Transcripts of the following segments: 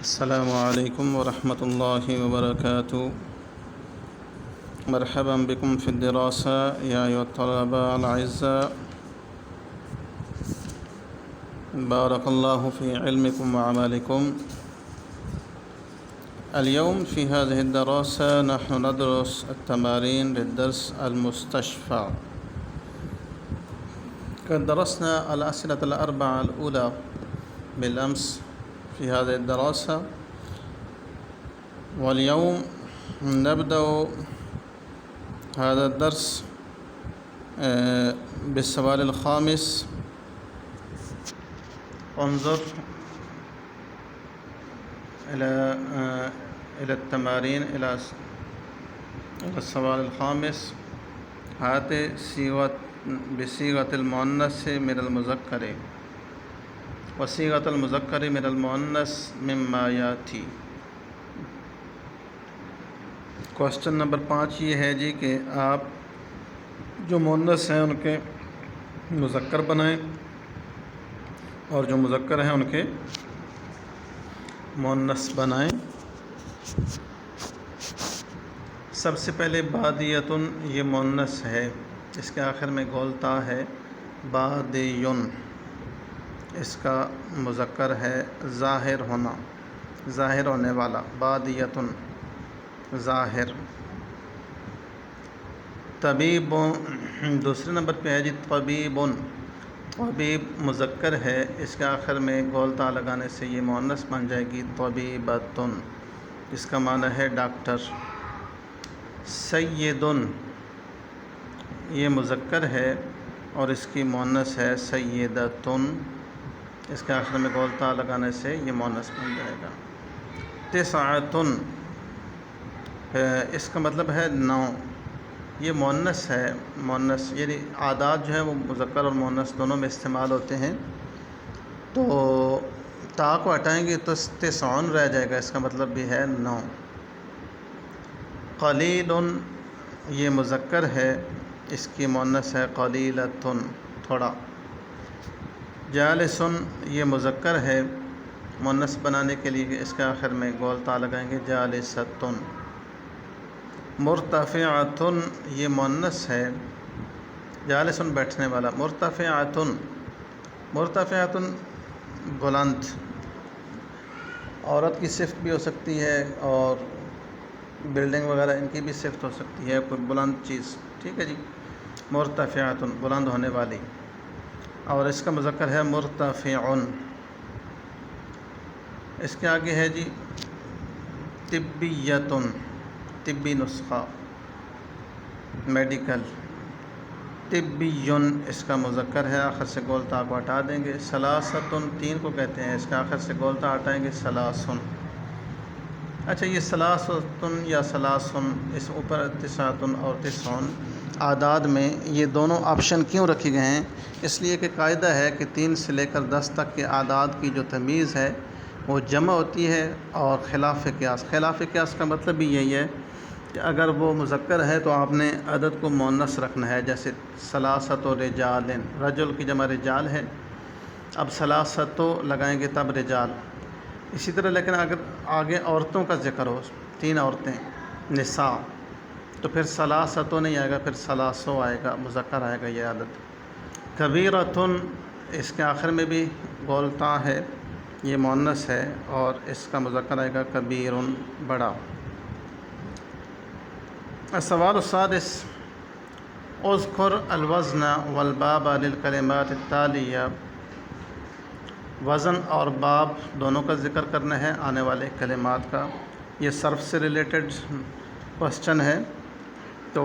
السلام عليكم ورحمة الله وبركاته. مرحبا بكم في الدراسة يا أيها الطلبة الأعزاء. بارك الله في علمكم وعملكم. اليوم في هذه الدراسة نحن ندرس التمارين للدرس المستشفى. قد درسنا الأسئلة الأربعة الأولى بالأمس في هذه الدراسة، واليوم نبدأ هذا الدرس بالسؤال الخامس. انظر إلى التمارين، إلى السؤال الخامس. هات بصيغة المؤنث من المذكر وصيغة المذكر من المؤنث مما یاتی. کوشچن نمبر 5 یہ ہے جی کہ آپ جو مؤنث ہیں ان کے مذکر بنائیں اور جو مذکر ہیں ان کے مؤنث بنائیں. سب سے پہلے بادیتن، یہ مؤنث ہے، اس کے آخر میں گولتا ہے. بادیون، اس کا مذکر ہے ظاہر ہونا، ظاہر ہونے والا. بادیتن ظاہر. طبیب دوسرے نمبر پہ ہے جی طبیبن. طبیب مذکر ہے، اس کے آخر میں گولتا لگانے سے یہ مؤنث بن جائے گی طبیبتن، اس کا معنی ہے ڈاکٹر. سیدن، یہ مذکر ہے اور اس کی مؤنث ہے سیدتن، اس کے آخر میں گولتا لگانے سے یہ مؤنث بن جائے گا. تسعتن، اس کا مطلب ہے 9. یہ مؤنث ہے. مؤنث یعنی اعداد جو ہیں وہ مذکر اور مؤنث دونوں میں استعمال ہوتے ہیں. تو تا کو ہٹائیں گے تو تسعن رہ جائے گا، اس کا مطلب بھی ہے 9. قلیلن، یہ مذکر ہے، اس کی مؤنث ہے قلیلتن، تھوڑا. جالسن، یہ مذکر ہے، مؤنث بنانے کے لیے اس کے آخر میں گولتا لگائیں گے جالستن. مرتفعتن، یہ مؤنث ہے، جالسن بیٹھنے والا. مرتفعتن، مرتفعتن بلند. عورت کی صفت بھی ہو سکتی ہے اور بلڈنگ وغیرہ ان کی بھی صفت ہو سکتی ہے، کوئی بلند چیز. ٹھیک ہے جی. مرتفعتن بلند ہونے والی. اور اس کا مذکر ہے مرتفعن. اس کے آگے ہے جی طبیتن، طبی نسخہ، میڈیکل. طبیٌ، اس کا مذکر ہے، آخر سے گولتا کو ہٹا دیں گے. ثلاثتن، 3 کو کہتے ہیں، اس کے آخر سے گولتا ہٹائیں گے ثلاثن. اچھا، یہ ثلاثتن یا ثلاثن، اس اوپر تسعتن اور تسعن اعداد میں یہ دونوں آپشن کیوں رکھے گئے ہیں؟ اس لیے کہ قاعدہ ہے کہ 3 سے لے کر 10 تک کے اعداد کی جو تمیز ہے وہ جمع ہوتی ہے اور خلاف قیاس. خلاف قیاس کا مطلب بھی یہی ہے کہ اگر وہ مذکر ہے تو آپ نے عدد کو مؤنث رکھنا ہے. جیسے ثلاثت و رجال، رجل کی جمع رجال ہے، اب ثلاثت لگائیں گے تب رجال. اسی طرح لیکن اگر آگے عورتوں کا ذکر ہو، 3 عورتیں، نساء، تو پھر ثلاثت نہیں آئے گا، پھر ثلاثو آئے گا، مذکر آئے گا یہ عدد. کبیرتن، اس کے آخر میں بھی گولتا ہے، یہ مؤنث ہے اور اس کا مذکر آئے گا کبیرن، بڑا. السوال السادس. اذکر الوزن والباب للکلمات التالیہ. وزن اور باب دونوں کا ذکر کرنا ہے آنے والے کلمات کا. یہ صرف سے ریلیٹڈ کوشچن ہے، تو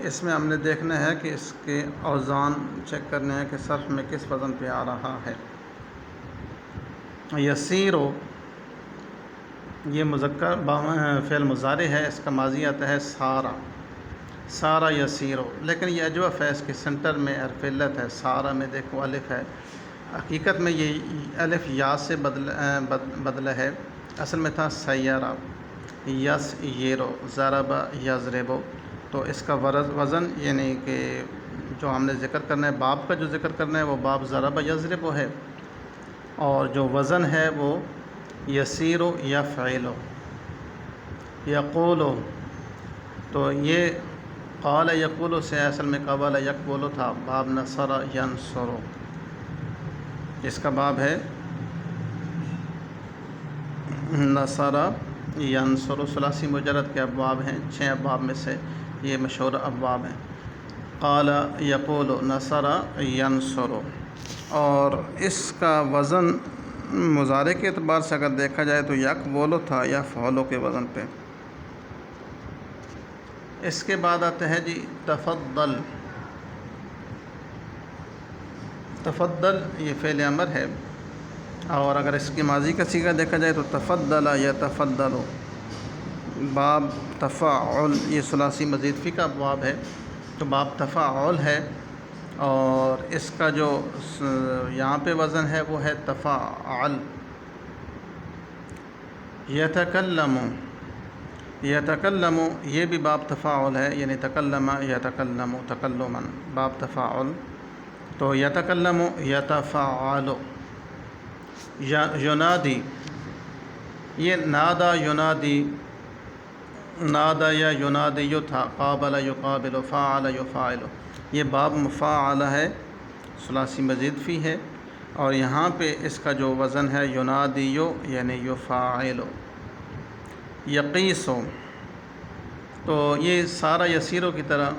اس میں ہم نے دیکھنا ہے کہ اس کے اوزان چیک کرنے ہیں کہ صرف میں کس وزن پہ آ رہا ہے. یسیرو، یہ مذکر فعل مضارع ہے، اس کا ماضی آتا ہے سارا. سارا یسیرو، لیکن یہ اجوف ہے، اس کے سنٹر میں حرف علت ہے. سارا میں دیکھو الف ہے، حقیقت میں یہ الف یا سے بدلا ہے، اصل میں تھا سیارہ. یس یرو، ضرب یضربو. تو اس کا وزن یعنی کہ جو ہم نے ذکر کرنا ہے، باب کا جو ذکر کرنا ہے وہ باب ضرب یضرب ہے، اور جو وزن ہے وہ یسیرو یفعلو، یقولو، تو یہ قال یقولو سے اصل میں قبل یقبولو تھا، باب نصر ینصرو، اس کا باب ہے نصر ینصر، ثلاثی مجرد کے ابواب ہیں، 6 ابواب میں سے یہ مشہور ابواب ہیں۔ قال یقول نصر ینصر، اور اس کا وزن مضارع کے اعتبار سے اگر دیکھا جائے تو یقبولو تھا یا فعلو کے وزن پہ۔ اس کے بعد آتے ہیں جی تفضل۔ تفضل یہ فعل امر ہے، اور اگر اس کی ماضی کا صیغہ دیکھا جائے تو تفضل یتفضل، باب تفاعل، یہ ثلاثی مزید فی کا باب ہے، تو باب تفاعل ہے، اور اس کا جو یہاں پہ وزن ہے وہ ہے تفاعل۔ یتکلم، یتکلم یہ بھی باب تفاعل ہے، یعنی تکلم یتکلم تکلما، باب تفاعل۔ تو یتکلم یتفاعل۔ ینادی، یہ نادا ینادی، نادا یا ینادی تھا، قابل یقابل، فاعل یفاعل، یہ باب مفاعل ہے، ثلاثی مزید فی ہے، اور یہاں پہ اس کا جو وزن ہے ینادیو یعنی یفاعل۔ یقیسو، تو یہ سارا یسیرو کی طرح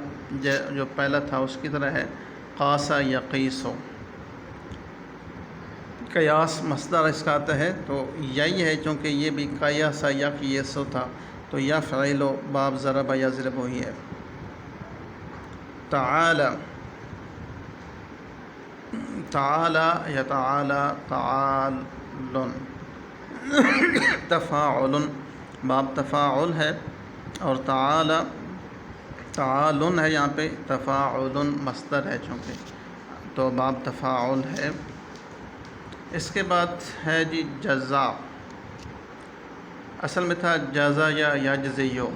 جو پہلا تھا اس کی طرح ہے، قاسا یقیسو۔ قیاس مصدر اس کا آتا ہے، تو یہی ہے چونکہ یہ بھی قیاسا یقیسو تھا، تو یفعل باب ضرب یضرب ہی ہے۔ تعالی، تعالی یتعالی تعال، تفاعل باب تفاعل ہے، اور تعالی تعال ہے، یہاں پہ تفاعل مصدر ہے چونکہ، تو باب تفاعل ہے۔ اس کے بعد ہے جی جزا، اصل میں تھا جزا یا یجزیو،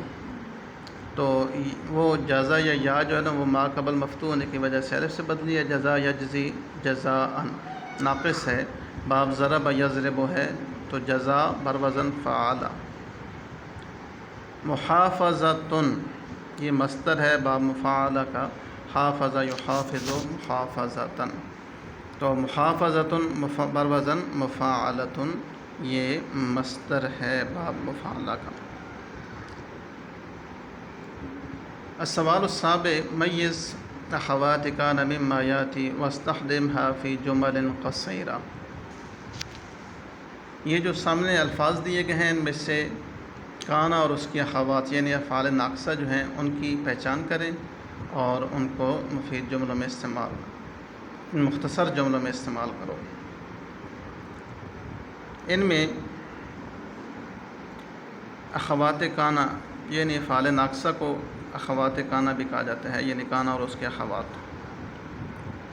تو وہ جزا یا یا جو ہے نا وہ ما قبل مفتوح ہونے کی وجہ سے الف سے بدلی ہے، جزا یجزی جزاء ناقص ہے، باب ضرب یضرب ہے، تو جزا بر وزن فعال۔ محافظۃن یہ مصدر ہے باب مفاعلہ کا، حافظ یحافظ محافظۃً، تو محافظۃً بر وزن مفاعلۃ، یہ مصدر ہے باب مفاعلہ کا۔ السوال السابع، میز اخوات کان مما یاتی واستخدمها فی جمل قصیرہ، یہ جو سامنے الفاظ دیے گئے ہیں ان میں سے کانا اور اس کی اخوات یعنی افعال ناقصہ جو ہیں ان کی پہچان کریں اور ان کو مفید جملوں میں استعمال، مختصر جملوں میں استعمال کرو۔ ان میں اخوات کانا یعنی افعال ناقصہ کو اخوات کانا بھی کہا جاتا ہے، یعنی کانا اور اس کے اخوات۔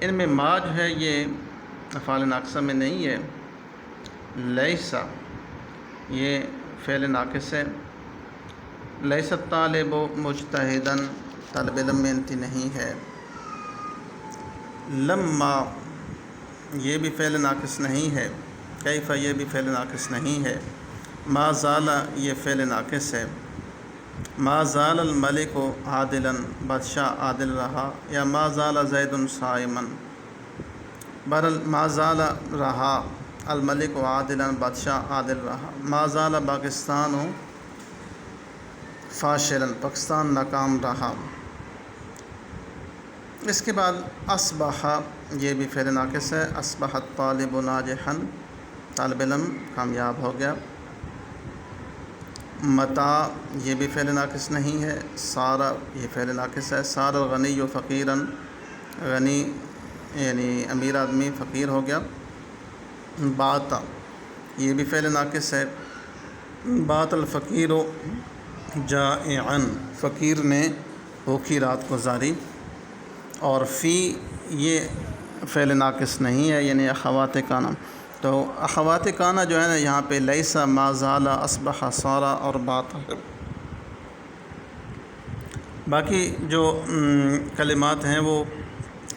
ان میں ما جو ہے یہ افعال ناقصہ میں نہیں ہے، لیسا یہ فعل ناقص ہے، لیس الطالب مجتہداً طالب علم محنتی نہیں ہے، لما یہ بھی فعل ناقص نہیں ہے، کیف یہ بھی فعل ناقص نہیں ہے، ما زال یہ فعل ناقص ہے، ما زال الملک عادلاً بادشاہ عادل رہا، یا ما زال زید صائماً، بہرحال ما زال رہا الملک عادلاً بادشاہ عادل رہا، ما زال پاکستان فاشلاً پاکستان ناکام رہا۔ اس کے بعد اصبح یہ بھی فعل ناقص ہے، اصبح الطالب ناجحاً طالب علم کامیاب ہو گیا، متا یہ بھی فعل ناقص نہیں ہے، سارا یہ فعل ناقص ہے، سار الغنی فقیراً غنی یعنی امیر آدمی فقیر ہو گیا، باتا یہ بھی فعل ناقص ہے، بات الفقیر جائعاً فقیر نے بھوکی رات گزاری، اور فی یہ فعل ناقص نہیں ہے یعنی اخوات کانا، تو اخوات کانا جو ہے نا یہاں پہ لیسا ما زال اصبح سارا اور بات ہے۔ باقی جو کلمات ہیں وہ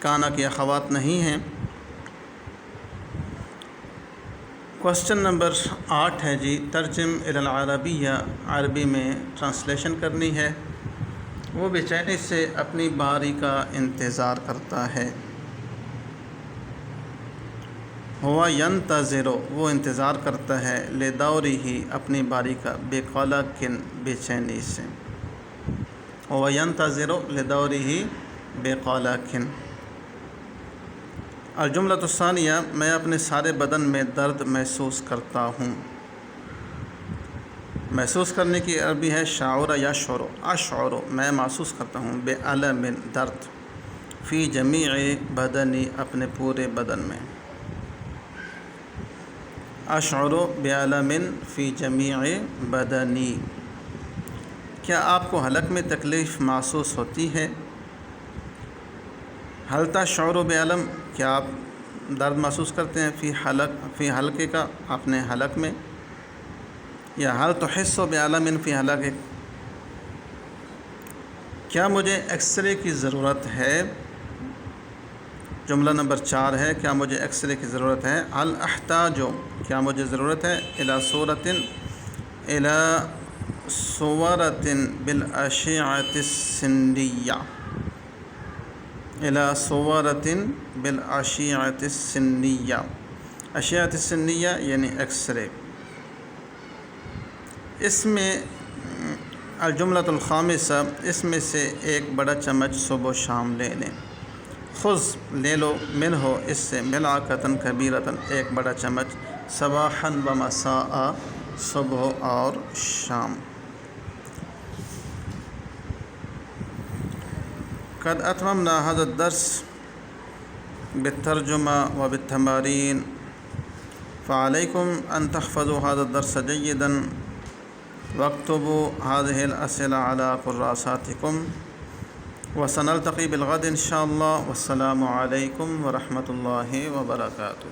کانا کی اخوات نہیں ہیں، کوسچن نمبر 8 ہے جی، ترجم الی العربیہ، عربی میں ٹرانسلیشن کرنی ہے۔ وہ بے چینی سے اپنی باری کا انتظار کرتا ہے۔ ہوا ینتظر، وہ انتظار کرتا ہے، لدورہ، اپنی باری کا، بقلق، بے چینی سے۔ ہوا ینتظر لدورہ بقلق۔ الجملۃ الثانیہ، میں اپنے سارے بدن میں درد محسوس کرتا ہوں۔ محسوس کرنے کی عربی ہے شعور یشعر، اشعر، میں محسوس کرتا ہوں، بألم، درد، فی جمیع بدنی، اپنے پورے بدن میں، اشعر بألم فی جمیع بدنی۔ کیا آپ کو حلق میں تکلیف محسوس ہوتی ہے؟ حل تشعر بألم، کیا آپ درد محسوس کرتے ہیں فی حلقے کا، اپنے حلق میں، یا حل تحس بألم فی حلقک، کیا مجھے ایکس رے کی ضرورت ہے؟ جملہ نمبر 4 ہے، کیا مجھے ایکس رے کی ضرورت ہے؟ حل احتاج، کیا مجھے ضرورت ہے؟ الی صورۃ بالاشعۃ السنیہ، الی صورۃ بالاشعۃ السنیہ، اشعۃ السنیہ یعنی ایکس رے۔ اس میں الجملۃ الخامسہ، اس میں سے ایک بڑا چمچ صبح و شام لے لیں۔ خذ، لے لو، منہ، اس سے، ملعقۃ کبیرۃ، ایک بڑا چمچ، صباحا و مساء، صبح اور شام۔ قد اتممنا هذا الدرس بالترجمة وبالتمارين، فعليكم أن تحفظوا هذا الدرس جيدا واكتبوا هذه الأسئلة على كراساتكم، وسنلتقي بالغد إن شاء الله، والسلام عليكم ورحمة الله وبركاته۔